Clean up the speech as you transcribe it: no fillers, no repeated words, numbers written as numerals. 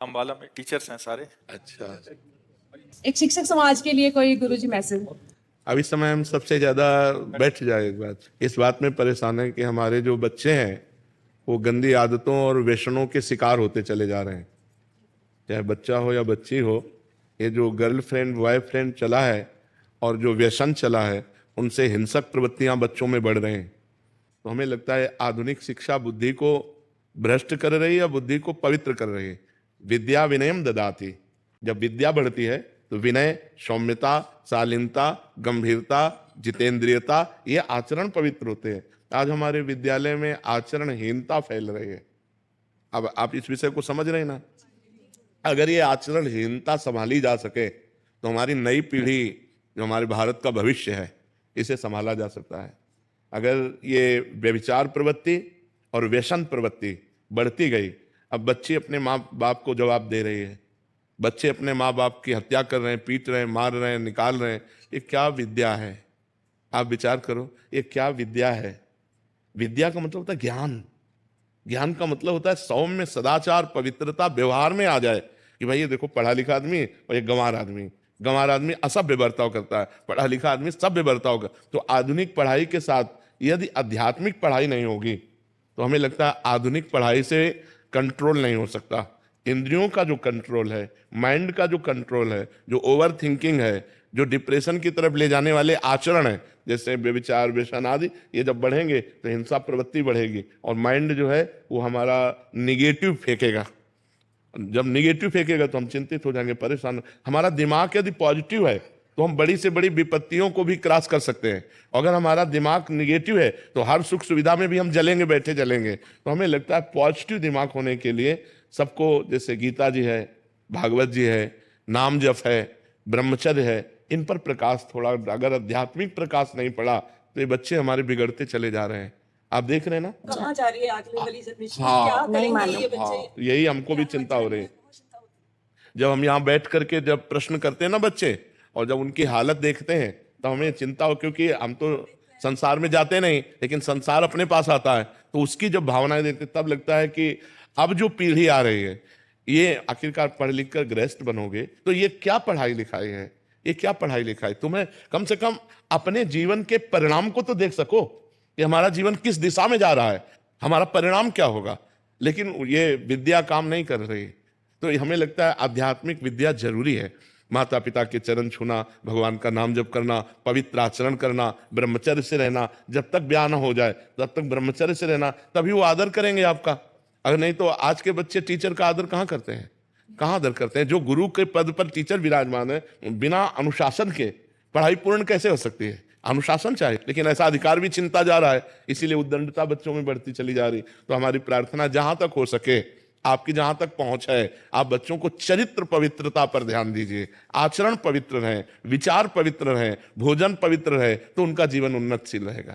अम्बाला में टीचर्स हैं सारे। अच्छा, एक शिक्षक समाज के लिए कोई गुरुजी मैसेज? अब इस समय हम सबसे ज्यादा बैठ जाए इस बात में परेशान है कि हमारे जो बच्चे हैं वो गंदी आदतों और व्यसनों के शिकार होते चले जा रहे हैं। चाहे बच्चा हो या बच्ची हो, ये जो गर्लफ्रेंड बॉयफ्रेंड चला है और जो व्यसन चला है, उनसे हिंसक प्रवृत्तियां बच्चों में बढ़ रही हैं। तो हमें लगता है आधुनिक शिक्षा बुद्धि को भ्रष्ट कर रही है या बुद्धि को पवित्र कर रही है। विद्या विनयम ददाति। जब विद्या बढ़ती है तो विनय, सौम्यता, शालीनता, गंभीरता, जितेंद्रियता, ये आचरण पवित्र होते हैं। आज हमारे विद्यालय में आचरणहीनता फैल रही है। अब आप इस विषय को समझ रहे हैं ना। अगर ये आचरणहीनता संभाली जा सके तो हमारी नई पीढ़ी, जो हमारे भारत का भविष्य है, इसे संभाला जा सकता है। अगर ये व्यभिचार प्रवृत्ति और व्यसन प्रवृत्ति बढ़ती गई, अब बच्चे अपने माँ बाप को जवाब दे रही है, बच्चे अपने माँ बाप की हत्या कर रहे हैं, पीट रहे हैं, मार रहे हैं, निकाल रहे हैं। ये क्या विद्या है? आप विचार करो, ये क्या विद्या है? विद्या का मतलब होता है ज्ञान। ज्ञान का मतलब होता है सौम्य, सदाचार, पवित्रता व्यवहार में आ जाए कि भाई ये देखो पढ़ा लिखा आदमी और एक गंवार आदमी। गंवार आदमी असभ्य बर्ताव करता है, पढ़ा लिखा आदमी सभ्य बर्ताव करता है। तो आधुनिक पढ़ाई के साथ यदि आध्यात्मिक पढ़ाई नहीं होगी तो हमें लगता है आधुनिक पढ़ाई से कंट्रोल नहीं हो सकता। इंद्रियों का जो कंट्रोल है, माइंड का जो कंट्रोल है, जो ओवर थिंकिंग है, जो डिप्रेशन की तरफ ले जाने वाले आचरण है, जैसे व्यभिचार, व्यसन आदि, ये जब बढ़ेंगे तो हिंसा प्रवृत्ति बढ़ेगी और माइंड जो है वो हमारा निगेटिव फेंकेगा। जब निगेटिव फेंकेगा तो हम चिंतित हो जाएंगे, परेशान। हमारा दिमाग यदि पॉजिटिव है तो हम बड़ी से बड़ी विपत्तियों को भी क्रॉस कर सकते हैं। अगर हमारा दिमाग निगेटिव है तो हर सुख सुविधा में भी हम जलेंगे, बैठे जलेंगे। तो हमें लगता है पॉजिटिव दिमाग होने के लिए सबको, जैसे गीता जी है, भागवत जी है, नाम जप है, ब्रह्मचर्य है, इन पर प्रकाश थोड़ा, अगर आध्यात्मिक प्रकाश नहीं पड़ा तो ये बच्चे हमारे बिगड़ते चले जा रहे हैं। आप देख रहे हैं ना कहाँ जा रही है अगली वाली जनरेशन? हाँ, क्या करेंगे ये बच्चे? हाँ, यही हमको भी चिंता हो रही है। जब हम यहाँ बैठ करके जब प्रश्न करते हैं ना बच्चे, और जब उनकी हालत देखते हैं तो हमें चिंता हो, क्योंकि हम तो संसार में जाते नहीं, लेकिन संसार अपने पास आता है। तो उसकी जब भावनाएं देखते तब लगता है कि अब जो पीढ़ी आ रही है, ये आखिरकार पढ़ लिख कर गृहस्थ बनोगे तो ये क्या पढ़ाई लिखाई है? ये क्या पढ़ाई लिखाई? तुम्हें कम से कम अपने जीवन के परिणाम को तो देख सको कि हमारा जीवन किस दिशा में जा रहा है, हमारा परिणाम क्या होगा। लेकिन ये विद्या काम नहीं कर रही। तो हमें लगता है आध्यात्मिक विद्या जरूरी है। माता पिता के चरण छूना, भगवान का नाम जप करना, पवित्र आचरण करना, ब्रह्मचर्य से रहना। जब तक ब्याह न हो जाए तब तक ब्रह्मचर्य से रहना, तभी वो आदर करेंगे आपका। अगर नहीं तो आज के बच्चे टीचर का आदर कहाँ करते हैं? कहाँ आदर करते हैं? जो गुरु के पद पर टीचर विराजमान है, बिना अनुशासन के पढ़ाई पूर्ण कैसे हो सकती है? अनुशासन चाहिए, लेकिन ऐसा अधिकार भी छिनता जा रहा है, इसीलिए उद्दंडता बच्चों में बढ़ती चली जा रही। तो हमारी प्रार्थना जहां तक हो सके, आपकी जहां तक पहुंच है, आप बच्चों को चरित्र पवित्रता पर ध्यान दीजिए। आचरण पवित्र रहे, विचार पवित्र रहे, भोजन पवित्र रहे, तो उनका जीवन उन्नतशील रहेगा।